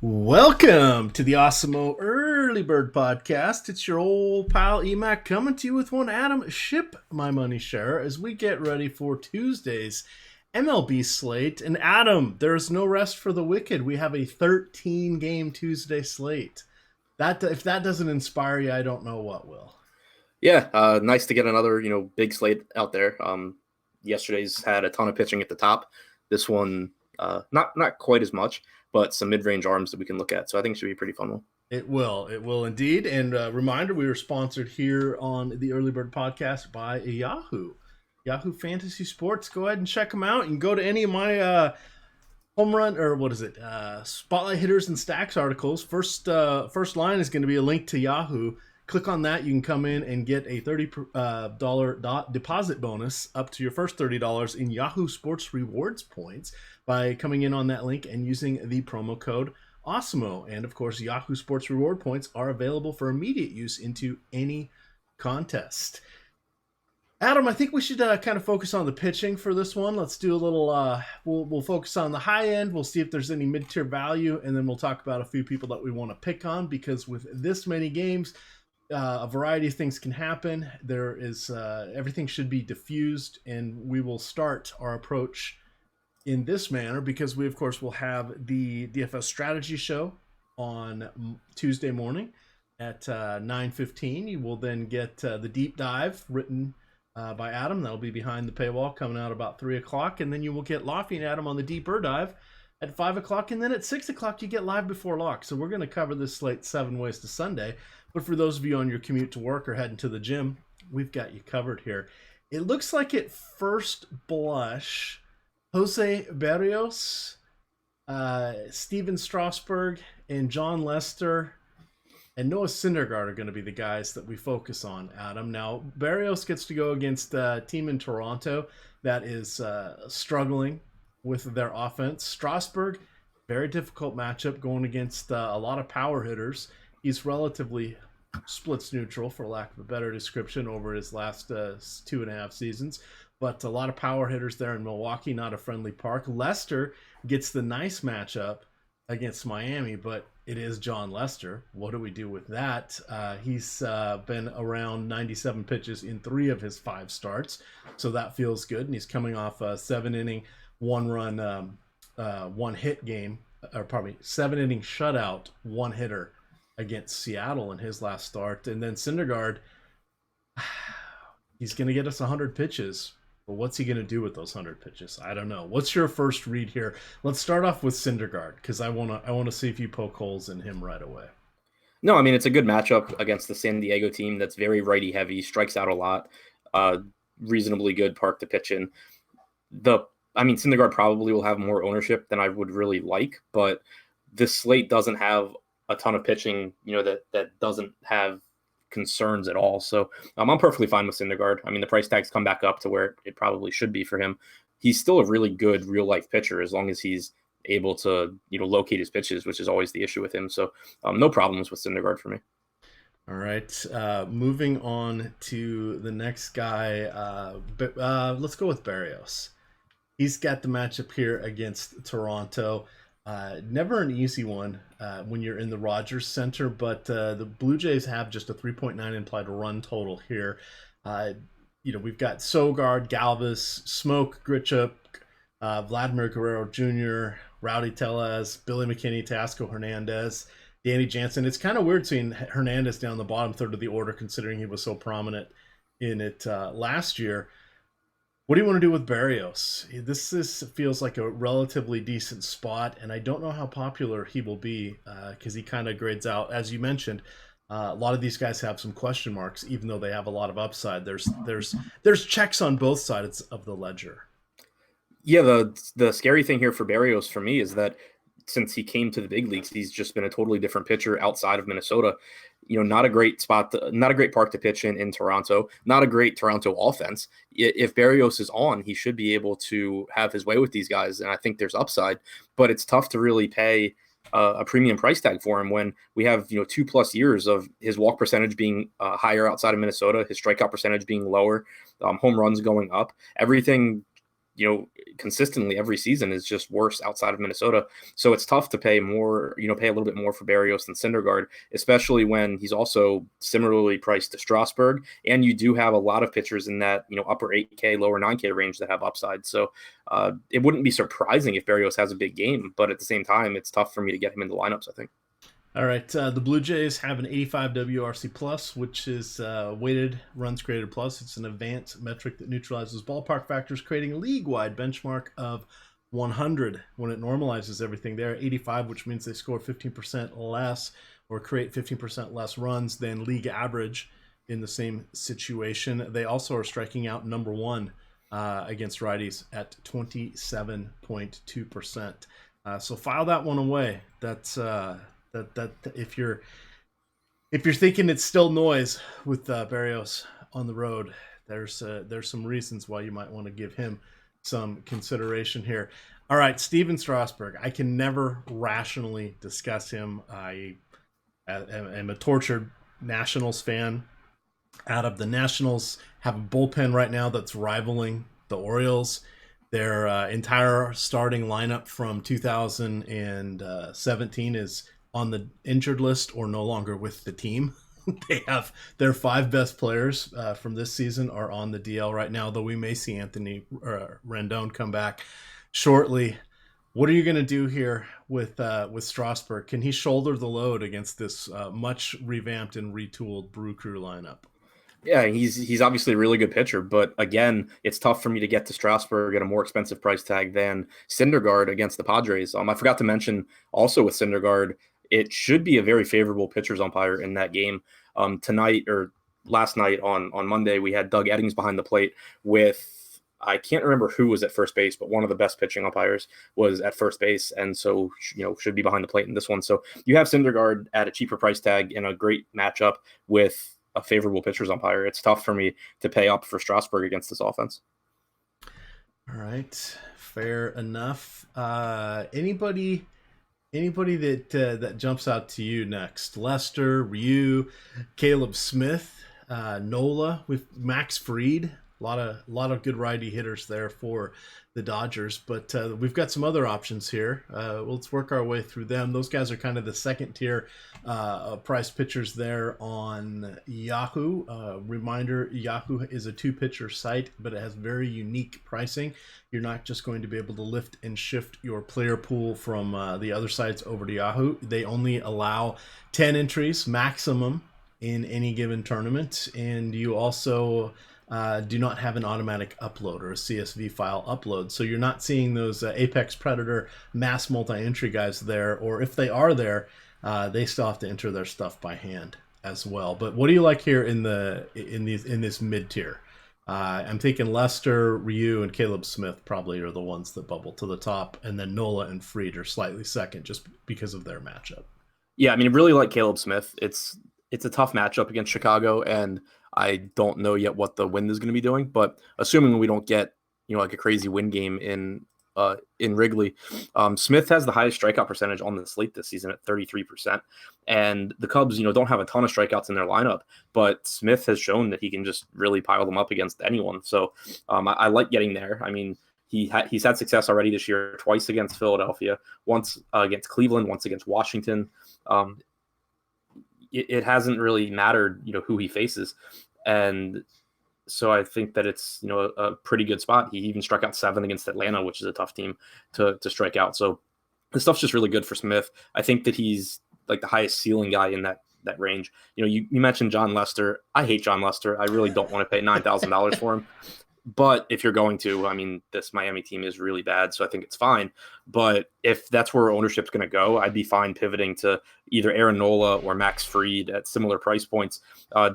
Welcome to the Awesemo Early Bird Podcast. It's your old pal Emac coming to you with one Adam Ship My Money Share as we get ready for Tuesday's MLB slate. And Adam, there's no rest for the wicked. We have a 13-game Tuesday slate. If that doesn't inspire you, I don't know what will. Yeah, nice to get another big slate out there. Yesterday's had a ton of pitching at the top. This one, not quite as much, but some mid-range arms that we can look at. So I think it should be a pretty fun one. It will indeed. And reminder, we are sponsored here on the Early Bird Podcast by Yahoo Fantasy Sports. Go ahead and check them out. You can go to any of my home run or spotlight hitters and stacks articles. First line is going to be a link to Yahoo. Click on that. You can come in and get a $30 deposit bonus up to your first $30 in Yahoo Sports Rewards points by coming in on that link and using the promo code Awesemo. And of course, Yahoo Sports Reward points are available for immediate use into any contest. Adam, I think we should kind of focus on the pitching for this one. Let's do a little, we'll focus on the high end. We'll see if there's any mid-tier value, and then we'll talk about a few people that we want to pick on, because with this many games, a variety of things can happen. There is everything should be diffused, and we will start our approach in this manner because we, of course, will have the DFS strategy show on Tuesday morning at 9:15. You will then get the deep dive written by Adam. That'll be behind the paywall, coming out about 3 o'clock, and then you will get Lofty and Adam on the deeper dive at 5 o'clock, and then at 6 o'clock you get live before lock. So we're going to cover this slate 7 ways to Sunday. But for those of you on your commute to work or heading to the gym, we've got you covered here. It looks like at first blush, Jose Berrios, Steven Strasburg, and Jon Lester and Noah Syndergaard are going to be the guys that we focus on, Adam. Now, Berrios gets to go against a team in Toronto that is struggling with their offense. Strasburg, very difficult matchup going against a lot of power hitters. He's relatively splits neutral, for lack of a better description, over his last 2.5 seasons. But a lot of power hitters there in Milwaukee, not a friendly park. Lester gets the nice matchup against Miami, but it is Jon Lester. What do we do with that? He's been around 97 pitches in 3 of his 5 starts, so that feels good. And he's coming off a 7-inning, 1-run, 1-hit game, or pardon me, 7-inning shutout, 1-hitter against Seattle in his last start. And then Syndergaard, he's going to get us 100 pitches. But what's he going to do with those 100 pitches? I don't know. What's your first read here? Let's start off with Syndergaard, because I want to see if you poke holes in him right away. No, I mean, it's a good matchup against the San Diego team that's very righty heavy, strikes out a lot, reasonably good park to pitch in. Syndergaard probably will have more ownership than I would really like, but this slate doesn't have a ton of pitching, that doesn't have concerns at all. So I'm perfectly fine with Syndergaard. I mean, the price tags come back up to where it probably should be for him. He's still a really good real life pitcher as long as he's able to, locate his pitches, which is always the issue with him. So no problems with Syndergaard for me. All right. Moving on to the next guy. Let's go with Berrios. He's got the matchup here against Toronto. Never an easy one when you're in the Rogers Center, but the Blue Jays have just a 3.9 implied run total here. We've got Sogard, Galvis, Smoke, Grichuk, Vladimir Guerrero Jr., Rowdy Tellez, Billy McKinney, Tasco Hernandez, Danny Jansen. It's kind of weird seeing Hernandez down the bottom third of the order, considering he was so prominent in it last year. What do you want to do with Berrios? This feels like a relatively decent spot, and I don't know how popular he will be because he kind of grades out. As you mentioned, a lot of these guys have some question marks, even though they have a lot of upside. There's checks on both sides of the ledger. Yeah, the scary thing here for Berrios for me is that since he came to the big leagues, he's just been a totally different pitcher outside of Minnesota. Not a great spot, not a great park to pitch in Toronto, not a great Toronto offense. If Berrios is on, he should be able to have his way with these guys, and I think there's upside. But it's tough to really pay a premium price tag for him when we have 2+ years of his walk percentage being higher outside of Minnesota, his strikeout percentage being lower, home runs going up. Everything consistently every season is just worse outside of Minnesota. So it's tough to pay more, pay a little bit more for Berrios than Syndergaard, especially when he's also similarly priced to Strasburg. And you do have a lot of pitchers in that, upper 8K, lower 9K range that have upside. So it wouldn't be surprising if Berrios has a big game, but at the same time, it's tough for me to get him into lineups, I think. All right, the Blue Jays have an 85 WRC plus, which is weighted runs created plus. It's an advanced metric that neutralizes ballpark factors, creating a league-wide benchmark of 100 when it normalizes everything there. 85, which means they score 15% less or create 15% less runs than league average in the same situation. They also are striking out number one against righties at 27.2%. So file that one away. That's that if you're thinking it's still noise with Berrios on the road, there's some reasons why you might want to give him some consideration here. All right, Steven Strasburg. I can never rationally discuss him. I am a tortured Nationals fan. Out of the Nationals, have a bullpen right now that's rivaling the Orioles. Their entire starting lineup from 2017 is on the injured list or no longer with the team. They have their 5 best players from this season are on the DL right now, though we may see Anthony Rendon come back shortly. What are you going to do here with Strasburg? Can he shoulder the load against this much revamped and retooled Brew Crew lineup? Yeah, he's obviously a really good pitcher, but again, it's tough for me to get to Strasburg at a more expensive price tag than Syndergaard against the Padres. I forgot to mention also with Syndergaard, it should be a very favorable pitcher's umpire in that game. Tonight or last night on Monday, we had Doug Eddings behind the plate with, I can't remember who was at first base, but one of the best pitching umpires was at first base. And so, should be behind the plate in this one. So you have Syndergaard at a cheaper price tag in a great matchup with a favorable pitcher's umpire. It's tough for me to pay up for Strasburg against this offense. All right. Fair enough. Anybody that jumps out to you next? Lester, Ryu, Caleb Smith, Nola with Max Fried. A lot of good righty hitters there for the Dodgers, but we've got some other options here. Let's work our way through them. Those guys are kind of the second tier price pitchers there on Yahoo. Reminder, Yahoo is a 2-pitcher site, but it has very unique pricing. You're not just going to be able to lift and shift your player pool from the other sites over to Yahoo. They only allow 10 entries maximum in any given tournament, and you also do not have an automatic upload or a CSV file upload. So you're not seeing those Apex Predator mass multi-entry guys there, or if they are there, they still have to enter their stuff by hand as well. But what do you like here in this mid-tier? I'm thinking Lester, Ryu, and Caleb Smith probably are the ones that bubble to the top, and then Nola and Fried are slightly second just because of their matchup. Yeah, I really like Caleb Smith. It's a tough matchup against Chicago, and I don't know yet what the wind is going to be doing, but assuming we don't get, like a crazy wind game in Wrigley, Smith has the highest strikeout percentage on the slate this season at 33%. And the Cubs, don't have a ton of strikeouts in their lineup, but Smith has shown that he can just really pile them up against anyone. So I like getting there. He's had success already this year, twice against Philadelphia, once against Cleveland, once against Washington. It hasn't really mattered, who he faces. And so I think that it's, a pretty good spot. He even struck out 7 against Atlanta, which is a tough team to strike out. So this stuff's just really good for Smith. I think that he's like the highest ceiling guy in that range. You mentioned Jon Lester. I hate Jon Lester. I really don't want to pay $9,000 for him. But if you're going to, this Miami team is really bad, so I think it's fine. But if that's where ownership's going to go, I'd be fine pivoting to either Aaron Nola or Max Fried at similar price points.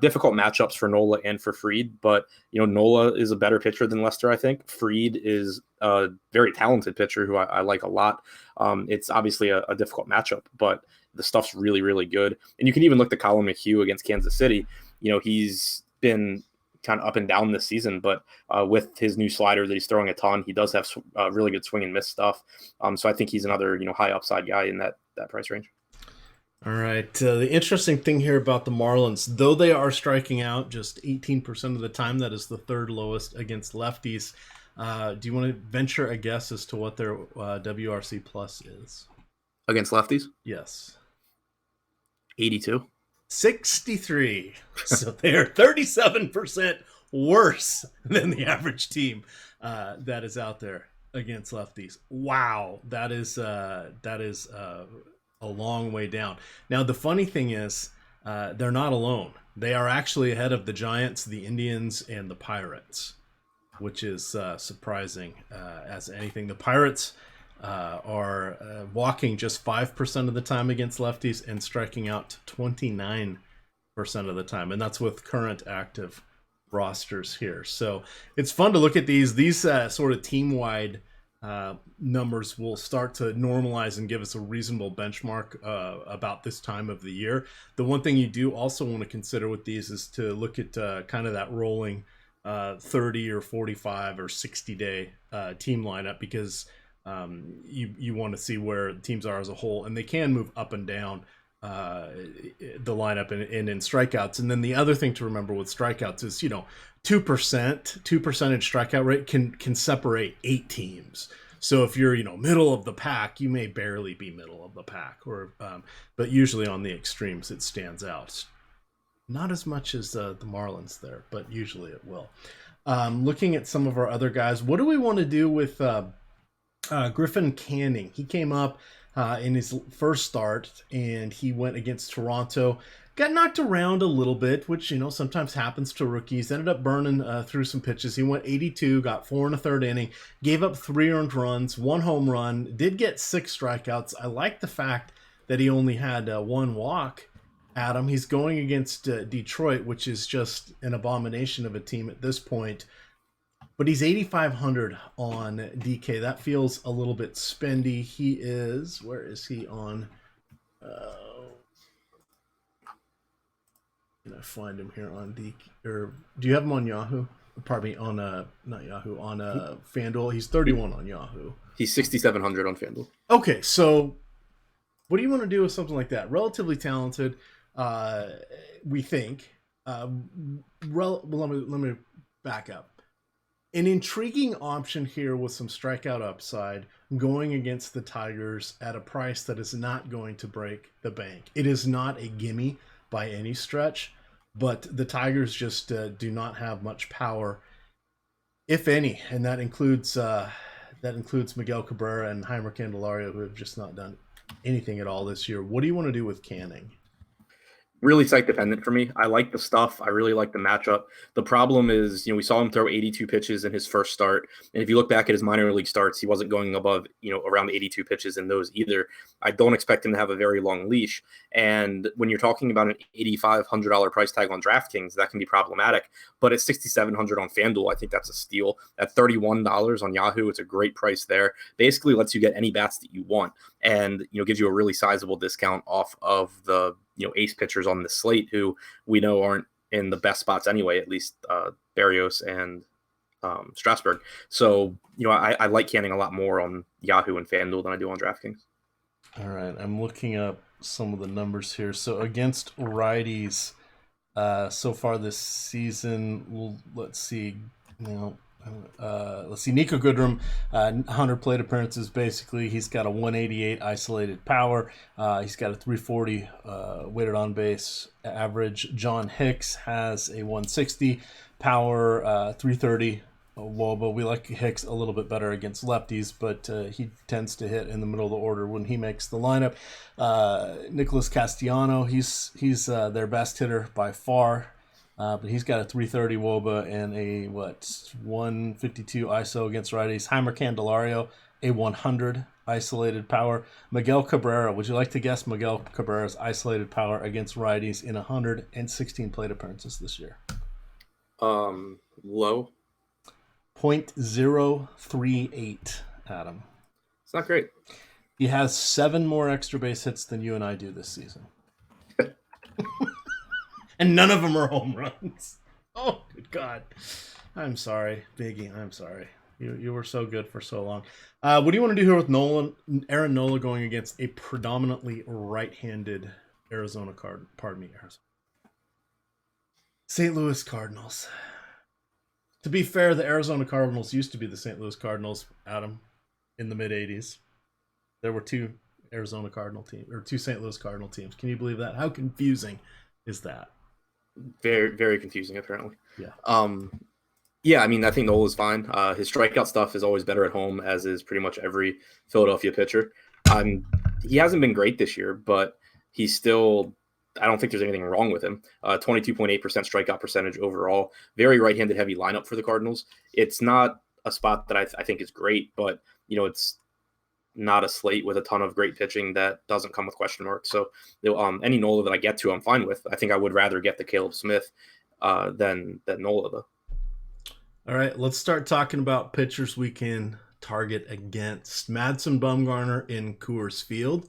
Difficult matchups for Nola and for Fried, but Nola is a better pitcher than Lester, I think. Fried is a very talented pitcher who I like a lot. It's obviously a difficult matchup, but the stuff's really, really good. And you can even look at Colin McHugh against Kansas City. He's been kind of up and down this season, but with his new slider that he's throwing a ton, he does have really good swing and miss stuff. So I think he's another high upside guy in that price range. All right. The interesting thing here about the Marlins, though they are striking out just 18% of the time, that is the third lowest against lefties. Do you want to venture a guess as to what their WRC plus is? Against lefties? Yes. 82. 63. So they're 37% worse than the average team that is out there against lefties. Wow, that is a long way down. Now the funny thing is, they're not alone. They are actually ahead of the Giants, the Indians, and the Pirates, which is surprising as anything. The Pirates are walking just 5% of the time against lefties and striking out 29% of the time, and that's with current active rosters here. So it's fun to look at these sort of team-wide numbers will start to normalize and give us a reasonable benchmark about this time of the year. The one thing you do also want to consider with these is to look at kind of that rolling 30 or 45 or 60 day team lineup, because you want to see where teams are as a whole, and they can move up and down the lineup and in strikeouts. And then the other thing to remember with strikeouts is 2% strikeout rate can separate 8 teams. So if you're middle of the pack, you may barely be middle of the pack, or but usually on the extremes it stands out. Not as much as the Marlins there, but usually it will. Looking at some of our other guys, what do we want to do with Griffin Canning? He came up in his first start, and he went against Toronto. Got knocked around a little bit, which sometimes happens to rookies. Ended up burning through some pitches. He went 82, got 4 1/3 inning, gave up 3 earned runs, 1 home run, did get 6 strikeouts. I like the fact that he only had 1 walk. Adam, he's going against Detroit, which is just an abomination of a team at this point. But he's 8,500 on DK. That feels a little bit spendy. He is, where is he on? Can I find him here on DK? Or do you have him on Yahoo? Pardon me, on not Yahoo, on FanDuel. He's 31 on Yahoo. He's 6,700 on FanDuel. Okay, so what do you want to do with something like that? Relatively talented, we think. Let me back up. An intriguing option here with some strikeout upside, going against the Tigers at a price that is not going to break the bank. It is not a gimme by any stretch, but the Tigers just do not have much power, if any, and that includes Miguel Cabrera and Heimer Candelario, who have just not done anything at all this year. What do you want to do with Canning? Really site dependent for me. I like the stuff. I really like the matchup. The problem is, we saw him throw 82 pitches in his first start. And if you look back at his minor league starts, he wasn't going above, around 82 pitches in those either. I don't expect him to have a very long leash. And when you're talking about an $8,500 price tag on DraftKings, that can be problematic. But at $6,700 on FanDuel, I think that's a steal. At $31 on Yahoo, it's a great price there. Basically lets you get any bats that you want, and gives you a really sizable discount off of the ace pitchers on the slate, who we know aren't in the best spots anyway, at least Barrios and Strasburg. So, I like Canning a lot more on Yahoo and FanDuel than I do on DraftKings. All right, I'm looking up some of the numbers here. So against righties, so far this season, let's see, Nico Goodrum, 100 plate appearances. Basically, he's got a 188 isolated power. He's got a 340 weighted on base average. John Hicks has a 160 power, 330 WOBA. We like Hicks a little bit better against lefties, but he tends to hit in the middle of the order when he makes the lineup. Nicholas Castellano, he's their best hitter by far. But he's got a 330 WOBA and a 152 ISO against righties. Heimer Candelario, a 100 isolated power. Miguel Cabrera, would you like to guess Miguel Cabrera's isolated power against righties in 116 plate appearances this year? Low. 0.038, Adam. It's not great. He has 7 more extra base hits than you and I do this season. And none of them are home runs. Oh, good God. I'm sorry, Biggie. I'm sorry. You were so good for so long. What do you want to do here with Aaron Nola going against a predominantly right-handed Arizona St. Louis Cardinals? To be fair, the Arizona Cardinals used to be the St. Louis Cardinals, Adam, in the mid 80s. There were two Arizona Cardinal teams, or two St. Louis Cardinal teams. Can you believe that? How confusing is that? Very, very confusing, apparently. Yeah. Yeah, I mean, I think Nola is fine. His strikeout stuff is always better at home, as is pretty much every Philadelphia pitcher. He hasn't been great this year, but he's still, I don't think there's anything wrong with him. 22.8% strikeout percentage overall. Very right-handed heavy lineup for the Cardinals. It's not a spot that I think is great, but, it's not a slate with a ton of great pitching that doesn't come with question marks. So any Nola that I get to, I'm fine with. I think I would rather get the Caleb Smith than Nola, though. All right, let's start talking about pitchers we can target against. Madison Bumgarner in Coors Field.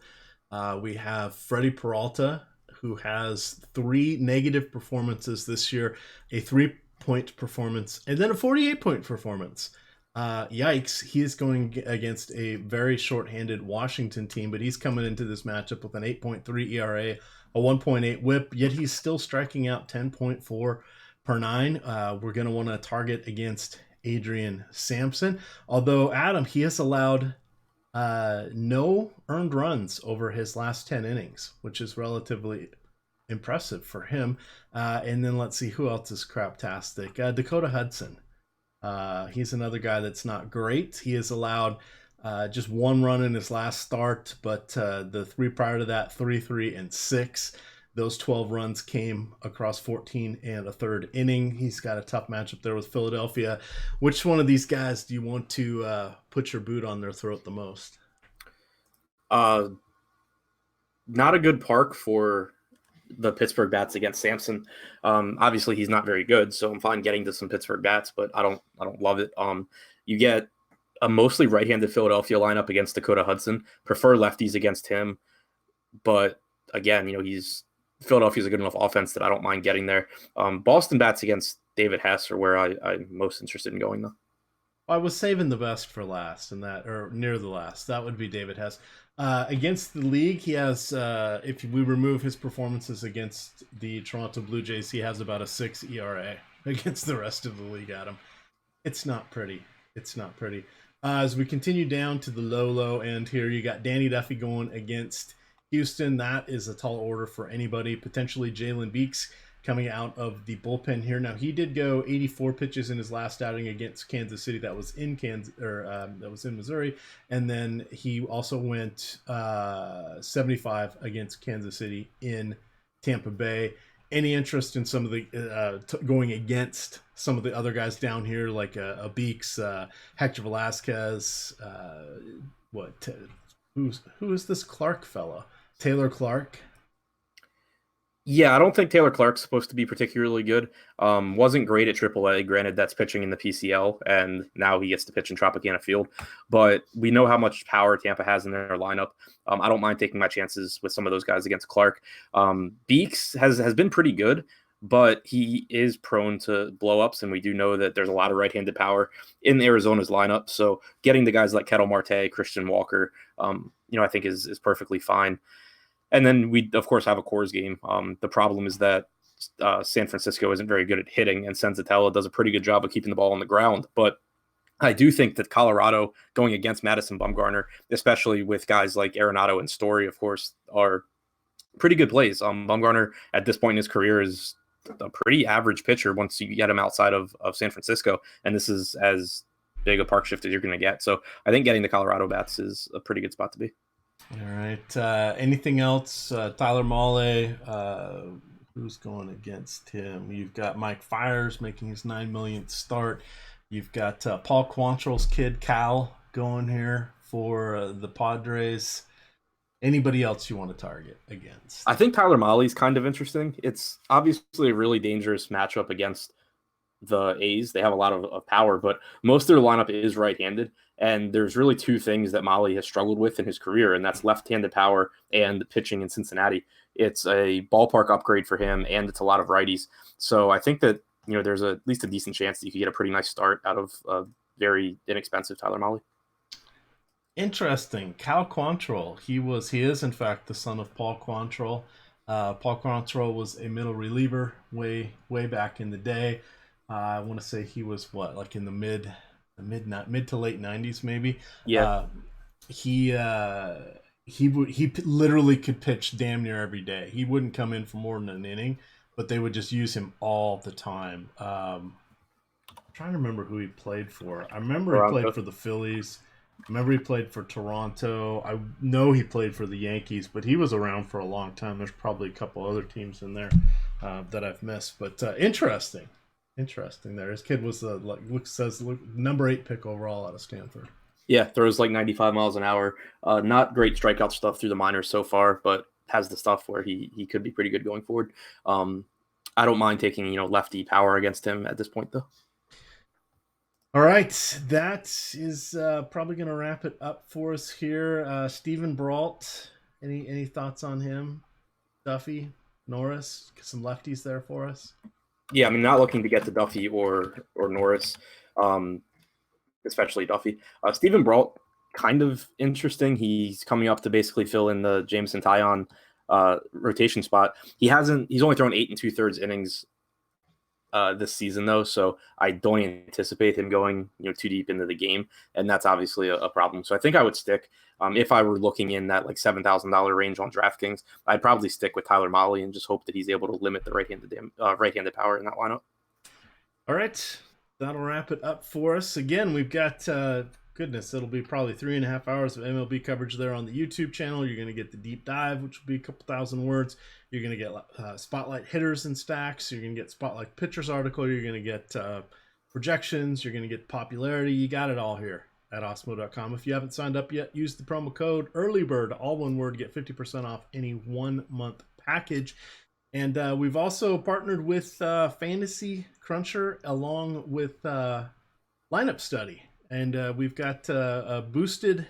We have Freddie Peralta, who has 3 negative performances this year, a 3-point performance, and then a 48-point performance. Yikes, he is going against a very shorthanded Washington team, but he's coming into this matchup with an 8.3 ERA, a 1.8 whip, yet he's still striking out 10.4 per 9. We're going to want to target against Adrian Sampson. Although, Adam, he has allowed no earned runs over his last 10 innings, which is relatively impressive for him. And then let's see who else is craptastic. Dakota Hudson. He's another guy that's not great. He has allowed just 1 run in his last start, but the 3 prior to that, 3, 3, and 6. Those 12 runs came across 14 and a third inning. He's got a tough matchup there with Philadelphia. Which one of these guys do you want to put your boot on their throat the most? Not a good park for the Pittsburgh bats against Sampson. Obviously, he's not very good, so I'm fine getting to some Pittsburgh bats, but I don't love it. You get a mostly right-handed Philadelphia lineup against Dakota Hudson. Prefer lefties against him, but again, Philadelphia's a good enough offense that I don't mind getting there. Boston bats against David Hess are where I'm most interested in going, though. I was saving the best for last, or near the last. That would be David Hess. Against the league, he has, if we remove his performances against the Toronto Blue Jays, he has about a 6 ERA against the rest of the league, Adam. It's not pretty. As we continue down to the low end here, you got Danny Duffy going against Houston. That is a tall order for anybody. Potentially Jalen Beeks coming out of the bullpen here. Now, he did go 84 pitches in his last outing against Kansas City. That was in that was in Missouri, and then he also went 75 against Kansas City in Tampa Bay. Any interest in some of the going against some of the other guys down here, like a Beeks, Hector Velasquez? Who is this Clark fella? Taylor Clark. Yeah, I don't think Taylor Clark's supposed to be particularly good. Wasn't great at AAA. Granted, that's pitching in the PCL, and now he gets to pitch in Tropicana Field. But we know how much power Tampa has in their lineup. I don't mind taking my chances with some of those guys against Clark. Beeks has been pretty good, but he is prone to blow-ups, and we do know that there's a lot of right-handed power in Arizona's lineup. So getting the guys like Ketel Marte, Christian Walker, I think is perfectly fine. And then we, of course, have a Coors game. The problem is that San Francisco isn't very good at hitting, and Senzatella does a pretty good job of keeping the ball on the ground. But I do think that Colorado going against Madison Bumgarner, especially with guys like Arenado and Story, of course, are pretty good plays. Bumgarner at this point in his career is a pretty average pitcher once you get him outside of San Francisco, and this is as big a park shift as you're going to get. So I think getting the Colorado bats is a pretty good spot to be. All right. Anything else? Tyler Mahle, who's going against him? You've got Mike Fiers making his 9 millionth start. You've got Paul Quantrill's kid, Cal, going here for the Padres. Anybody else you want to target against? I think Tyler Mahle's kind of interesting. It's obviously a really dangerous matchup against the A's. They have a lot of power, but most of their lineup is right-handed. And there's really 2 things that Mahle has struggled with in his career, and that's left-handed power and pitching in Cincinnati. It's a ballpark upgrade for him, and it's a lot of righties. So I think that there's at least a decent chance that you could get a pretty nice start out of a very inexpensive Tyler Mahle. Interesting. Cal Quantrill. He is in fact the son of Paul Quantrill. Paul Quantrill was a middle reliever way back in the day. I want to say he was what, like in mid to late 90s, maybe. Yeah. Uh, he literally could pitch damn near every day. He wouldn't come in for more than an inning, but they would just use him all the time. I'm trying to remember who he played for. I remember he played Toronto. for the Phillies. I remember he played for Toronto. I know he played for the Yankees, but he was around for a long time. There's probably a couple other teams in there that I've missed, but interesting. There, his kid was number 8 pick overall out of Stanford. Yeah, throws like 95 miles an hour. Not great strikeout stuff through the minors so far, but has the stuff where he could be pretty good going forward. I don't mind taking lefty power against him at this point though. All right, that is probably going to wrap it up for us here. Stephen Brault, any thoughts on him? Duffy, Norris, some lefties there for us. Yeah, I mean, not looking to get to Duffy or Norris, especially Duffy. Stephen Brault, kind of interesting. He's coming up to basically fill in the Jameson Taillon rotation spot. He's only thrown 8 2/3 innings this season though, so I don't anticipate him going too deep into the game, and that's obviously a problem. So I think I would stick. If I were looking in that like $7,000 range on DraftKings, I'd probably stick with Tyler Mahle and just hope that he's able to limit the right-handed power in that lineup. All right, that'll wrap it up for us. Again, we've got goodness, it'll be probably 3.5 hours of MLB coverage there on the YouTube channel. You're going to get the deep dive, which will be a couple thousand words. You're going to get spotlight hitters and stacks. You're going to get spotlight pitchers article. You're going to get projections. You're going to get popularity. You got it all here at Osmo.com. If you haven't signed up yet, use the promo code EARLYBIRD, all one word, get 50% off any 1-month package. And we've also partnered with Fantasy Cruncher along with Lineup Study. And we've got a boosted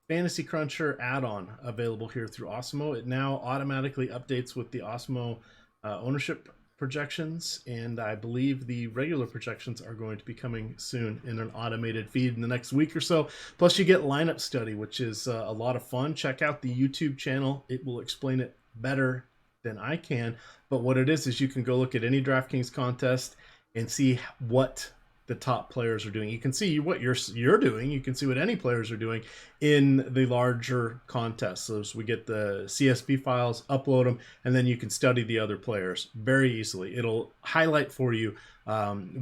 Fantasy Cruncher add-on available here through Osmo. It now automatically updates with the Osmo ownership projections, and I believe the regular projections are going to be coming soon in an automated feed in the next week or so. Plus, you get Lineup Study, which is a lot of fun. Check out the YouTube channel. It will explain it better than I can. But what it is you can go look at any DraftKings contest and see what the top players are doing. You can see what you're doing. You can see what any players are doing in the larger contests. So as we get the CSV files, upload them, and then you can study the other players very easily. It'll highlight for you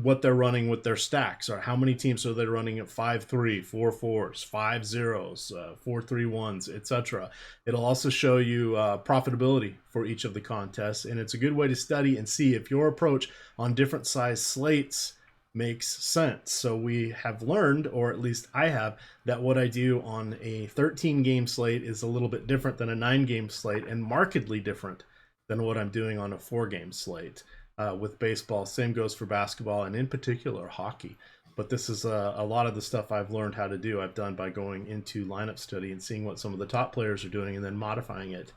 what they're running with their stacks, or how many teams are they running at 5-3, 4-4s, 5-0s, 4-3-1s, etc. It'll also show you profitability for each of the contests, and it's a good way to study and see if your approach on different size slates makes sense. So we have learned, or at least I have, that what I do on a 13-game slate is a little bit different than a 9-game slate, and markedly different than what I'm doing on a 4-game slate with baseball. Same goes for basketball, and in particular hockey. But this is a lot of the stuff I've learned how to do, I've done by going into Lineup Study and seeing what some of the top players are doing and then modifying it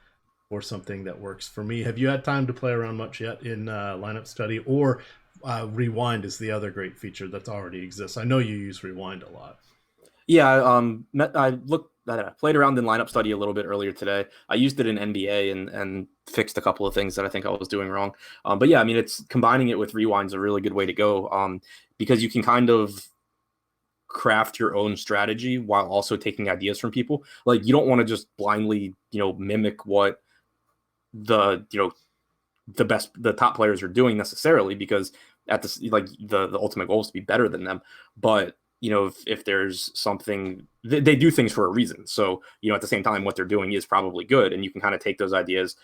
for something that works for me. Have you had time to play around much yet in Lineup Study? Or Rewind is the other great feature that already exists. I know you use Rewind a lot. Yeah, I played around in Lineup Study a little bit earlier today. I used it in NBA and fixed a couple of things that I think I was doing wrong. But yeah, I mean, it's combining it with Rewind's a really good way to go because you can kind of craft your own strategy while also taking ideas from people. Like, you don't want to just blindly, mimic what the top players are doing necessarily, because at this, like, the ultimate goal is to be better than them. But if there's something, they do things for a reason. So at the same time, what they're doing is probably good, and you can kind of take those ideas,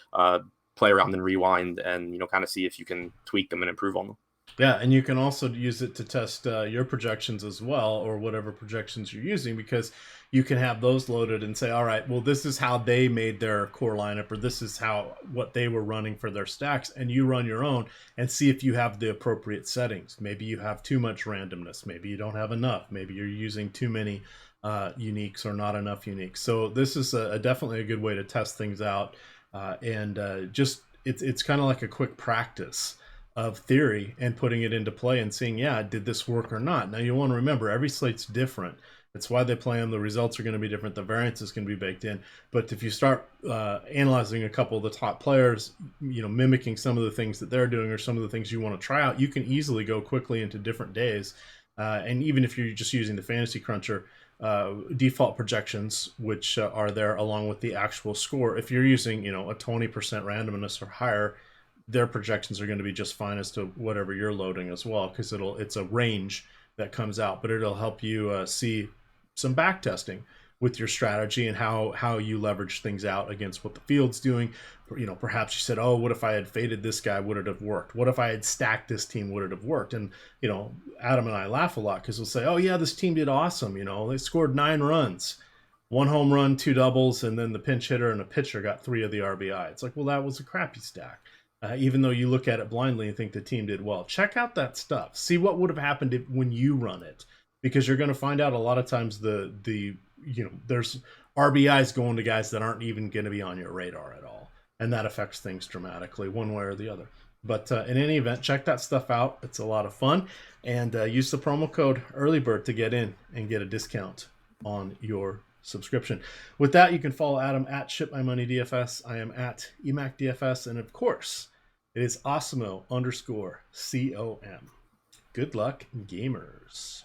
play around and Rewind, and kind of see if you can tweak them and improve on them. Yeah, and you can also use it to test your projections as well, or whatever projections you're using, because you can have those loaded and say, all right, well, this is how they made their core lineup, or this is what they were running for their stacks, and you run your own and see if you have the appropriate settings. Maybe you have too much randomness. Maybe you don't have enough. Maybe you're using too many uniques or not enough uniques. So this is definitely a good way to test things out, and it's kind of like a quick practice of theory and putting it into play and seeing, did this work or not? Now, you want to remember, every slate's different. It's why they play them. The results are going to be different. The variance is going to be baked in. But if you start analyzing a couple of the top players, mimicking some of the things that they're doing or some of the things you want to try out, you can easily go quickly into different days. And even if you're just using the Fantasy Cruncher default projections, which are there along with the actual score, if you're using, a 20% randomness or higher, their projections are going to be just fine as to whatever you're loading as well, because it's a range that comes out, but it'll help you see some back testing with your strategy and how you leverage things out against what the field's doing. Perhaps you said, oh, what if I had faded this guy? Would it have worked? What if I had stacked this team? Would it have worked? And, Adam and I laugh a lot because we'll say, oh, yeah, this team did awesome. They scored 9 runs, 1 home run, 2 doubles, and then the pinch hitter and a pitcher got 3 of the RBI. It's like, well, that was a crappy stack. Even though you look at it blindly and think the team did well. Check out that stuff. See what would have happened when you run it. Because you're going to find out a lot of times there's RBIs going to guys that aren't even going to be on your radar at all. And that affects things dramatically one way or the other. But in any event, check that stuff out. It's a lot of fun. And use the promo code EARLYBIRD to get in and get a discount on your subscription. With that, you can follow Adam at ShipMyMoneyDFS. I am at EMACDFS. And of course, it is Osimo_COM. Good luck, gamers.